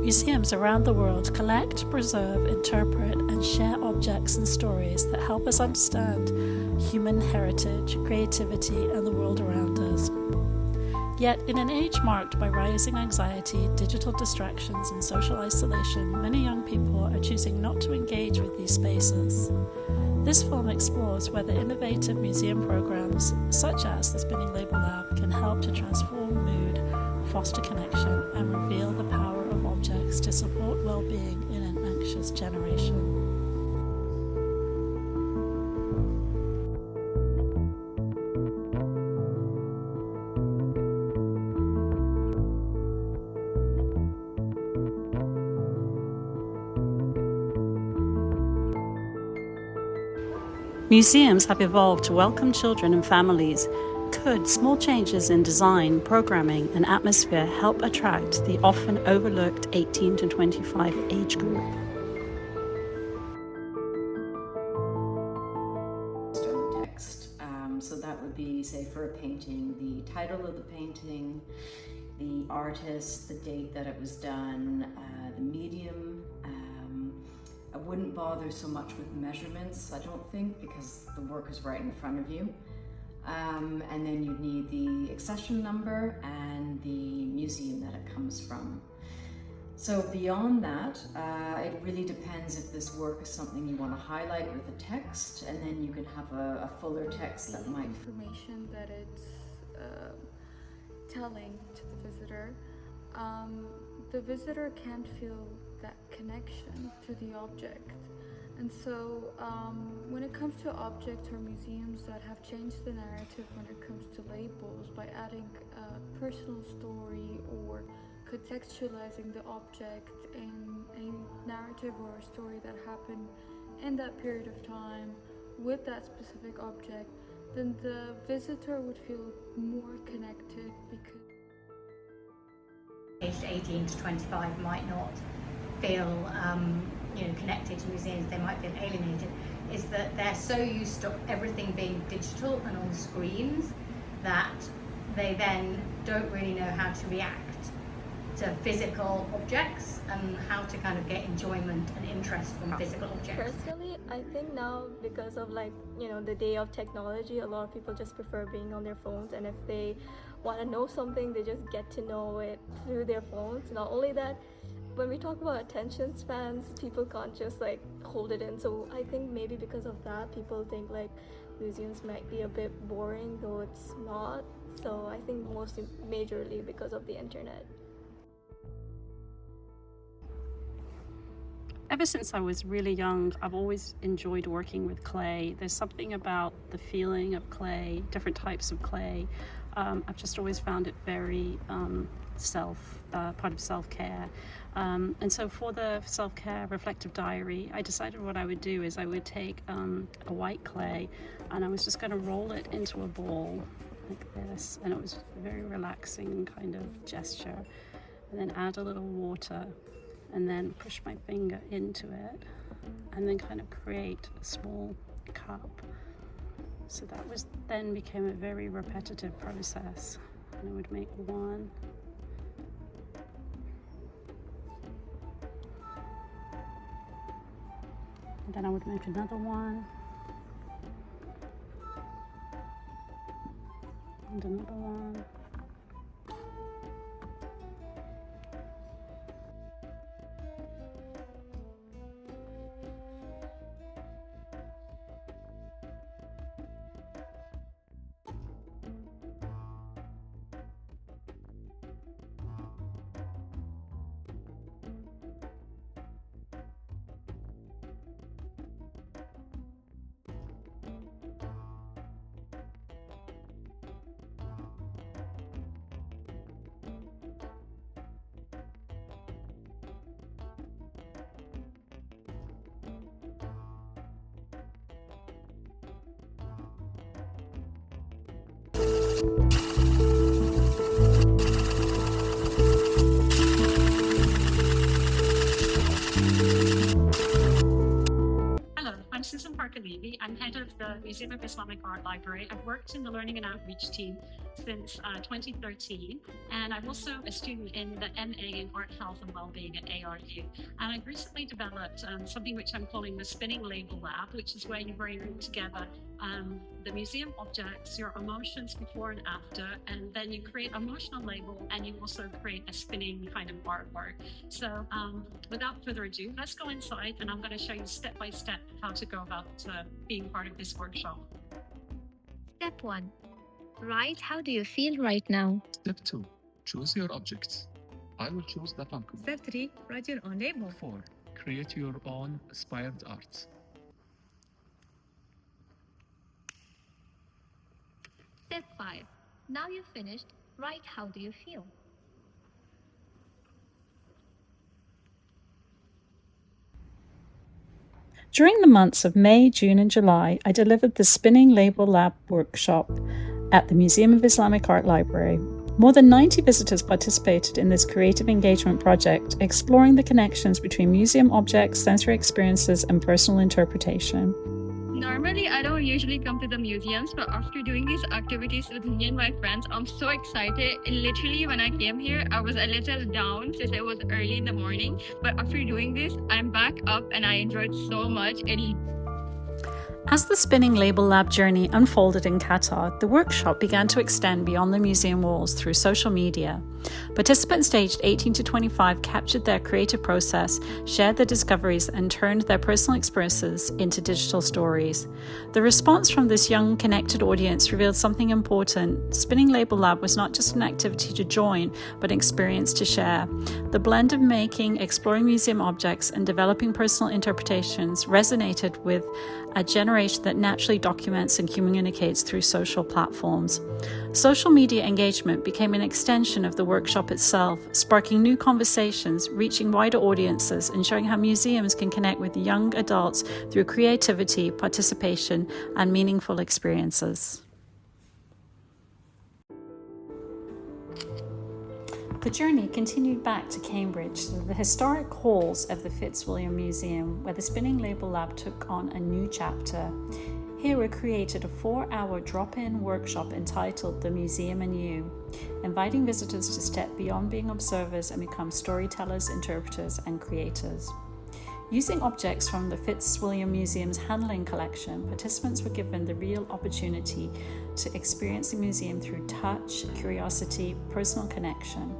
Museums around the world collect, preserve, interpret, and share objects and stories that help us understand human heritage, creativity, and the world around us. Yet, in an age marked by rising anxiety, digital distractions, and social isolation, many young people are choosing not to engage with these spaces. This film explores whether innovative museum programs, such as the Spinning Label Lab, can help to transform mood, foster connection, and reveal the power of objects to support well-being in an anxious generation. Museums have evolved to welcome children and families. Could small changes in design, programming, and atmosphere help attract the often overlooked 18 to 25 age group? Text. So that would be, say, for a painting, the title of the painting, the artist, the date that it was done, the medium. I wouldn't bother so much with measurements, I don't think, because the work is right in front of you. And then you'd need the accession number and the museum that it comes from. So beyond that, it really depends if this work is something you want to highlight with a text, and then you can have a fuller text that might... Information that it's telling to the visitor can't feel that connection to the object. And so when it comes to objects or museums that have changed the narrative when it comes to labels by adding a personal story or contextualizing the object in a narrative or a story that happened in that period of time with that specific object, then the visitor would feel more connected because aged 18 to 25 might not feel connected to museums, they might feel alienated, is that they're so used to everything being digital and on screens that they then don't really know how to react to physical objects and how to kind of get enjoyment and interest from physical objects. Personally, I think now because of the day of technology, a lot of people just prefer being on their phones, and if they want to know something, they just get to know it through their phones. Not only that, when we talk about attention spans, people can't just hold it in. So I think maybe because of that, people think museums might be a bit boring, though it's not. So I think mostly majorly because of the internet. Ever since I was really young, I've always enjoyed working with clay. There's something about the feeling of clay, different types of clay. I've just always found it very part of self-care. And so for the self-care reflective diary, I decided what I would do is I would take a white clay and I was just going to roll it into a ball like this, and it was a very relaxing kind of gesture, and then add a little water and then push my finger into it and then kind of create a small cup. So that then became a very repetitive process, and I would make one, and then I would make another one, and another one. Parker-Leavy. I'm head of the the Museum of Islamic Art Library. I've worked in the Learning and Outreach team since 2013, and I'm also a student in the MA in Art, Health and Wellbeing at ARU. And I've recently developed something which I'm calling the Spinning Label Lab, which is where you bring together the museum objects, your emotions before and after, and then you create emotional label, and you also create a spinning kind of artwork. So without further ado, let's go inside, and I'm going to show you step by step how to go about being part of this workshop. Step 1. Write how do you feel right now. Step 2. Choose your objects. I will choose the pumpkin. Step 3. Write your own label. 4. Create your own inspired art. Step 5. Now you've finished, write how do you feel. During the months of May, June and July, I delivered the Spinning Label Lab workshop at the Museum of Islamic Art Library. More than 90 visitors participated in this creative engagement project, exploring the connections between museum objects, sensory experiences, and personal interpretation. Normally, I don't usually come to the museums, but after doing these activities with me and my friends, I'm so excited. And literally, when I came here, I was a little down since it was early in the morning. But after doing this, I'm back up and I enjoyed so much. As the Spinning Label Lab journey unfolded in Qatar, the workshop began to extend beyond the museum walls through social media. Participants aged 18 to 25 captured their creative process, shared their discoveries, and turned their personal experiences into digital stories. The response from this young, connected audience revealed something important. Spinning Label Lab was not just an activity to join, but an experience to share. The blend of making, exploring museum objects, and developing personal interpretations resonated with a generation that naturally documents and communicates through social platforms. Social media engagement became an extension of the workshop itself, sparking new conversations, reaching wider audiences, and showing how museums can connect with young adults through creativity, participation, and meaningful experiences. The journey continued back to Cambridge to the historic halls of the Fitzwilliam Museum, where the Spinning Label Lab took on a new chapter. Here we created a 4-hour drop-in workshop entitled The Museum and You, inviting visitors to step beyond being observers and become storytellers, interpreters, and creators. Using objects from the Fitzwilliam Museum's handling collection, participants were given the real opportunity to experience the museum through touch, curiosity, personal connection.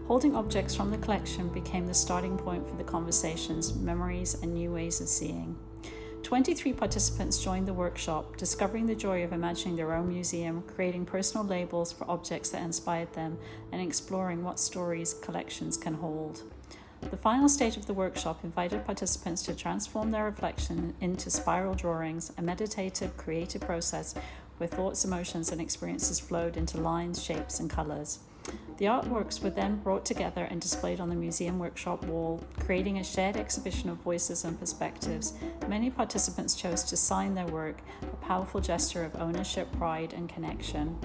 Holding objects from the collection became the starting point for the conversations, memories, and new ways of seeing. 23 participants joined the workshop, discovering the joy of imagining their own museum, creating personal labels for objects that inspired them, and exploring what stories collections can hold. The final stage of the workshop invited participants to transform their reflection into spiral drawings, a meditative, creative process where thoughts, emotions, and experiences flowed into lines, shapes, and colors. The artworks were then brought together and displayed on the museum workshop wall, creating a shared exhibition of voices and perspectives. Many participants chose to sign their work, a powerful gesture of ownership, pride, and connection.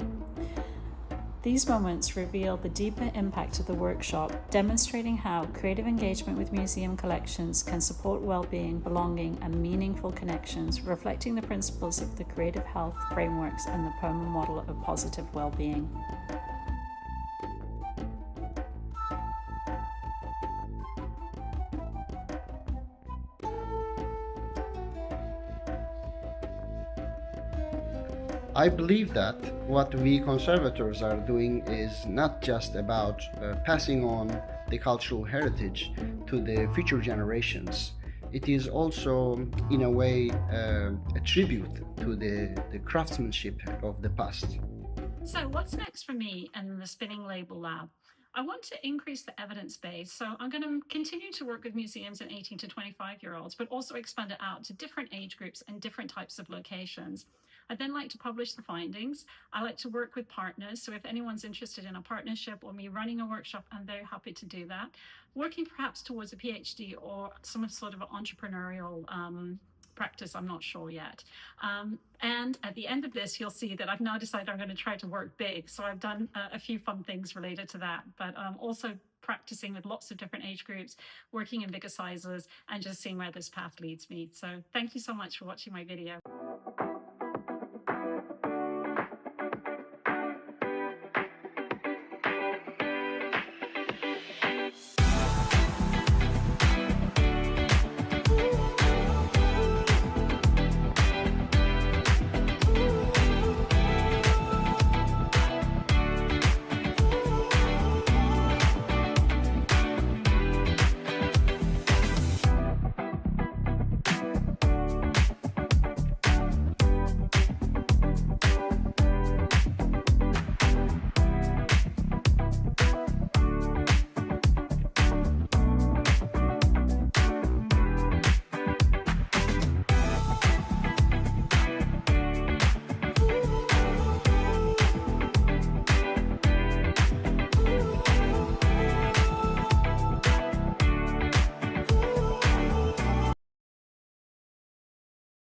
These moments reveal the deeper impact of the workshop, demonstrating how creative engagement with museum collections can support well-being, belonging, and meaningful connections, reflecting the principles of the creative health frameworks and the PERMA model of positive well-being. I believe that what we conservators are doing is not just about passing on the cultural heritage to the future generations. It is also, in a way, a tribute to the craftsmanship of the past. So what's next for me and the Spinning Label Lab? I want to increase the evidence base, so I'm going to continue to work with museums and 18 to 25-year-olds, but also expand it out to different age groups and different types of locations. I'd then like to publish the findings. I like to work with partners, so if anyone's interested in a partnership or me running a workshop, I'm very happy to do that. Working perhaps towards a PhD or some sort of an entrepreneurial practice, I'm not sure yet. And at the end of this, you'll see that I've now decided I'm going to try to work big. So I've done a few fun things related to that, but also practicing with lots of different age groups, working in bigger sizes, and just seeing where this path leads me. So thank you so much for watching my video.